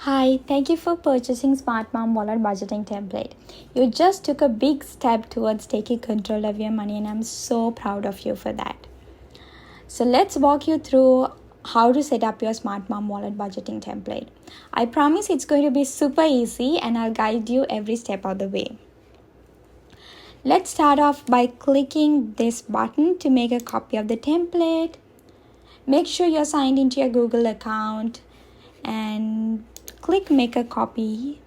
Hi, thank you for purchasing Smart Mom Wallet Budgeting Template. You just took a big step towards taking control of your money, and I'm so proud of you for that. So, let's walk you through how to set up your Smart Mom Wallet Budgeting Template. I promise it's going to be super easy, and I'll guide you every step of the way. Let's start off by clicking this button to make a copy of the template. Make sure you're signed into your Google account and click make a copy,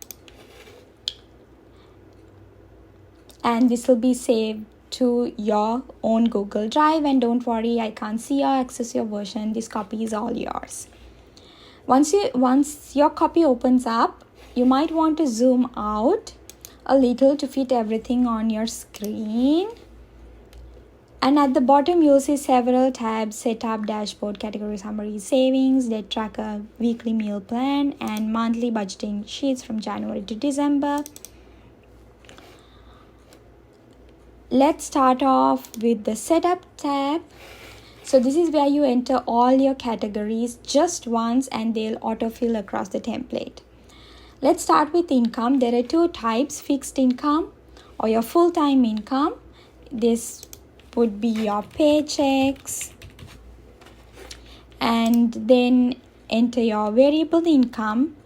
and this will be saved to your own Google Drive. And don't worry, I can't see or access your version. This copy is all yours. Once your copy opens up, you might want to zoom out a little to fit everything on your screen. And at the bottom, you'll see several tabs: setup, dashboard, category summary, savings, debt tracker, weekly meal plan, and monthly budgeting sheets from January to December. Let's start off with the setup tab. So this is where you enter all your categories just once, and they'll autofill across the template. Let's start with income. There are two types: fixed income or your full-time income. This would be your paychecks, and then enter your variable income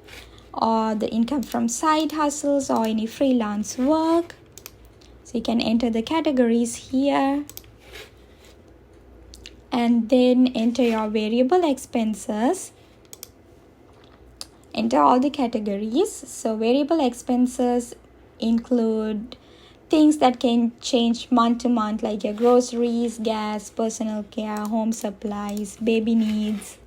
or the income from side hustles or any freelance work. So you can enter the categories here, and then enter your variable expenses. Enter all the categories. So variable expenses include things that can change month to month, like your groceries, gas, personal care, home supplies, baby needs.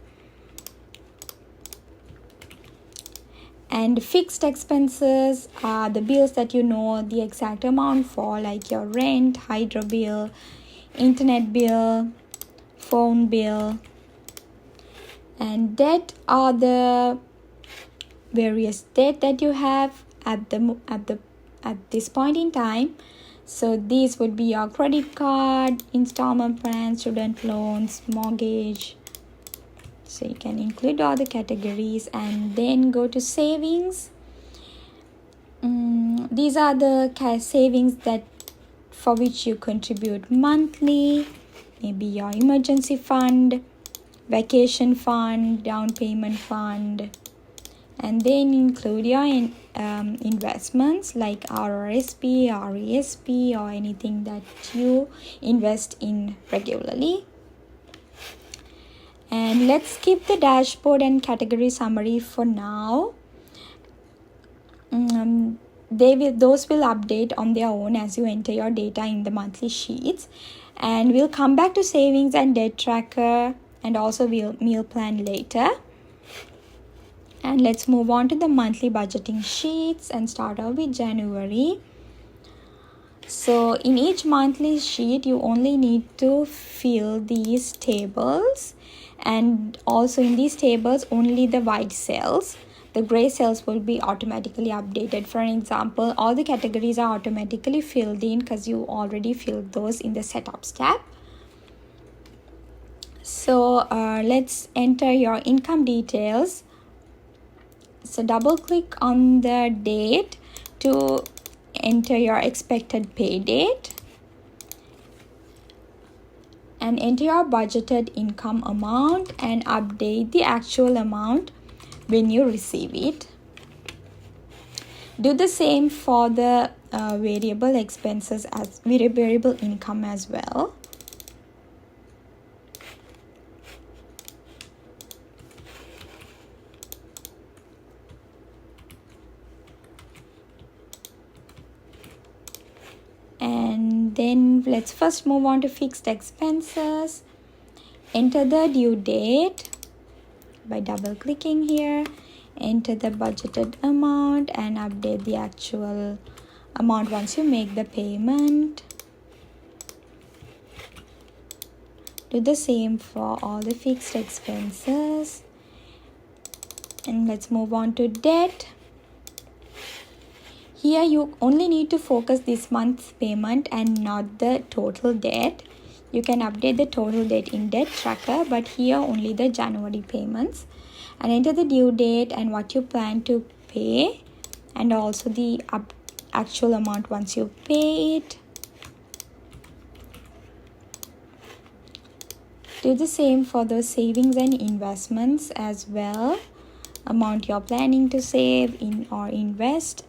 And fixed expenses are the bills that you know the exact amount for, like your rent, hydro bill, internet bill, phone bill. And debt are the various debt that you have at this point in time. So these would be your credit card, installment plans, student loans, mortgage. So you can include all the categories and then go to savings. These are the savings that for which you contribute monthly. Maybe your emergency fund, vacation fund, down payment fund. And then include your investments like RRSP, RESP, or anything that you invest in regularly. And let's skip the dashboard and category summary for now. Those will update on their own as you enter your data in the monthly sheets. And we'll come back to savings and debt tracker and also meal plan later. And let's move on to the monthly budgeting sheets and start off with January. So in each monthly sheet, you only need to fill these tables. And also in these tables, only the white cells. The gray cells will be automatically updated. For example, all the categories are automatically filled in because you already filled those in the setup tab. So let's enter your income details. So double click on the date to enter your expected pay date, and enter your budgeted income amount and update the actual amount when you receive it. Do the same for the variable expenses as variable income as well. And then let's first move on to fixed expenses. Enter the due date by double clicking here. Enter the budgeted amount and update the actual amount once you make the payment. Do the same for all the fixed expenses. And let's move on to debt. Here you only need to focus this month's payment and not the total debt. You can update the total debt in debt tracker, but here only the January payments. and enter the due date and what you plan to pay, and also the actual amount once you pay it. Do the same for the savings and investments as well. Amount you're planning to save in or invest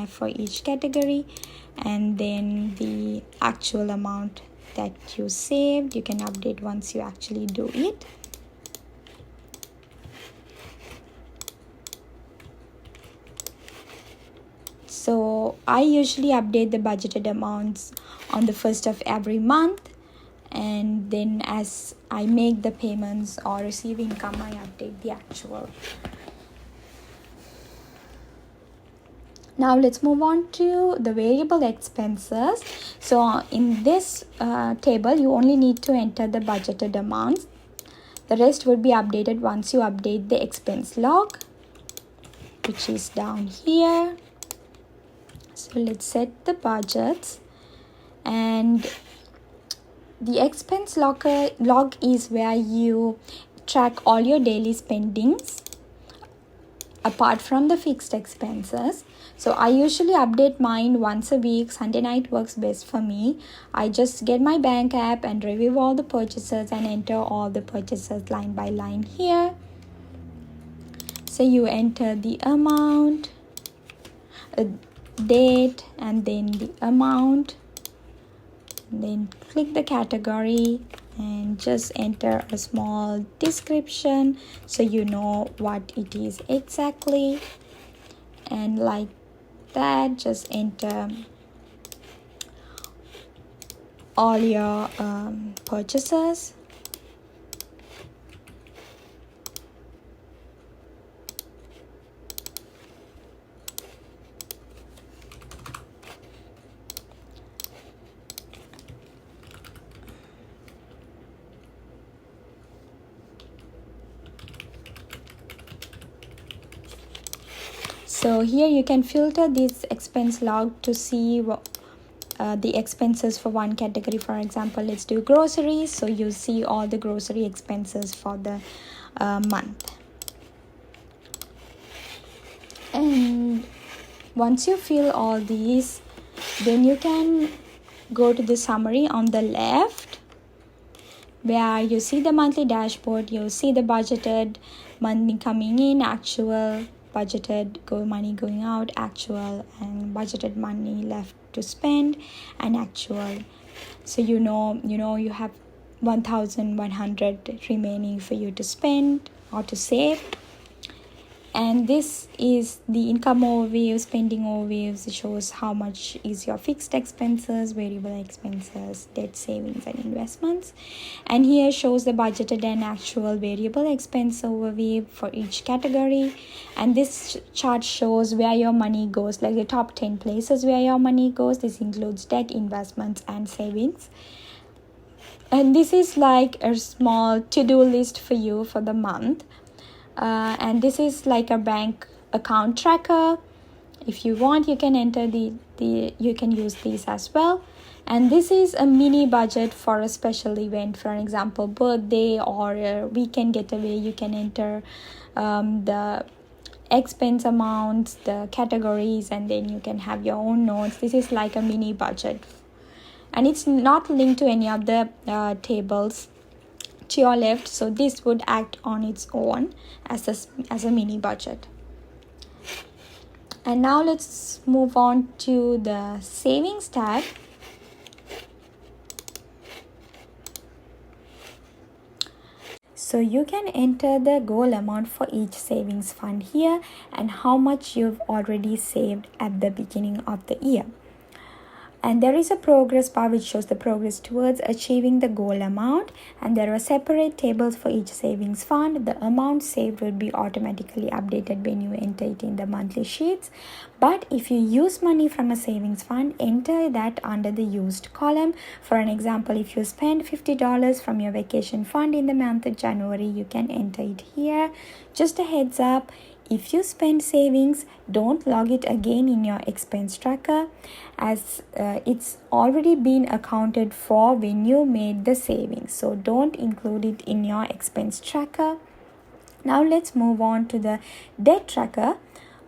for each category, and then the actual amount that you saved you can update once you actually do it. So I usually update the budgeted amounts on the first of every month, and then as I make the payments or receive income, I update the actual. Now let's move on to the variable expenses. So in this table, you only need to enter the budgeted amounts. The rest will be updated once you update the expense log, which is down here. So let's set the budgets, and the expense log is where you track all your daily spendings apart from the fixed expenses. So I usually update mine once a week. Sunday night works best for me. I just get my bank app and review all the purchases and enter all the purchases line by line here. So you enter the amount, date, and then the amount, and then click the category and just enter a small description so you know what it is exactly. And like that, just enter all your purchases. So here you can filter this expense log to see the expenses for one category. For example, let's do groceries. So you see all the grocery expenses for the month. And once you fill all these, then you can go to the summary on the left, where you see the monthly dashboard. You see the budgeted money coming in, actual, budgeted money going out, actual, and budgeted money left to spend, and actual. So you know you have 1,100 remaining for you to spend or to save. And this is the income overview, spending overviews. It shows how much is your fixed expenses, variable expenses, debt, savings, and investments. And here shows the budgeted and actual variable expense overview for each category. And this chart shows where your money goes, like the top 10 places where your money goes. This includes debt, investments, and savings. And this is like a small to-do list for you for the month. And this is like a bank account tracker. If you want, you can enter you can use these as well. And this is a mini budget for a special event, for example, birthday or a weekend getaway. You can enter the expense amounts, the categories, and then you can have your own notes. This is like a mini budget, and it's not linked to any of the tables to your left, so this would act on its own as a mini budget. And now let's move on to the savings tab. So you can enter the goal amount for each savings fund here and how much you've already saved at the beginning of the year. And there is a progress bar which shows the progress towards achieving the goal amount, and there are separate tables for each savings fund. The amount saved will be automatically updated when you enter it in the monthly sheets. But if you use money from a savings fund, enter that under the used column. For an example, if you spend $50 from your vacation fund in the month of January, you can enter it here. Just a heads up, if you spend savings, don't log it again in your expense tracker, as it's already been accounted for when you made the savings. So don't include it in your expense tracker. Now let's move on to the debt tracker.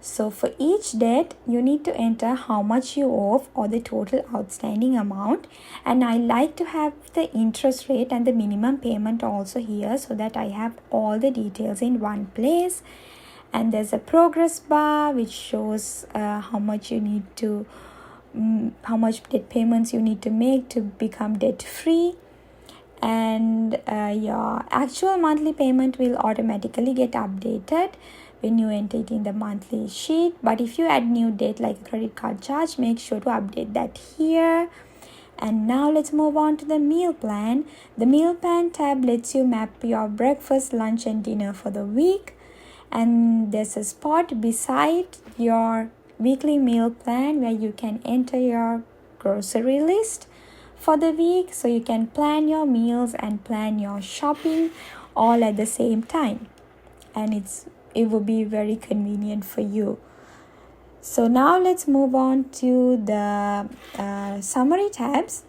So for each debt, you need to enter how much you owe or the total outstanding amount. And I like to have the interest rate and the minimum payment also here so that I have all the details in one place. And there's a progress bar which shows how much you need to, how much debt payments you need to make to become debt free. And your actual monthly payment will automatically get updated when you enter it in the monthly sheet. But if you add new debt like a credit card charge, make sure to update that here. And now let's move on to the meal plan. The meal plan tab lets you map your breakfast, lunch and dinner for the week. And there's a spot beside your weekly meal plan where you can enter your grocery list for the week, so you can plan your meals and plan your shopping all at the same time, and it will be very convenient for you. So now let's move on to the summary tabs.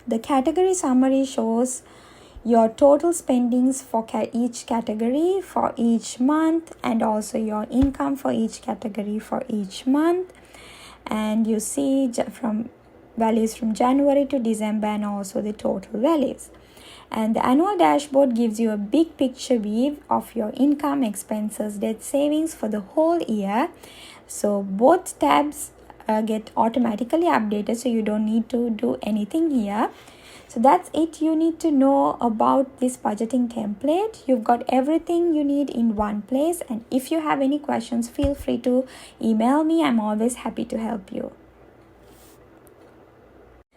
The category summary shows your total spendings for each category for each month, and also your income for each category for each month. And you see from values from January to December and also the total values. And the annual dashboard gives you a big picture view of your income, expenses, debt, savings for the whole year. So both tabs get automatically updated, so you don't need to do anything here. So that's it you need to know about this budgeting template. You've got everything you need in one place, and if you have any questions, feel free to email me. I'm always happy to help you.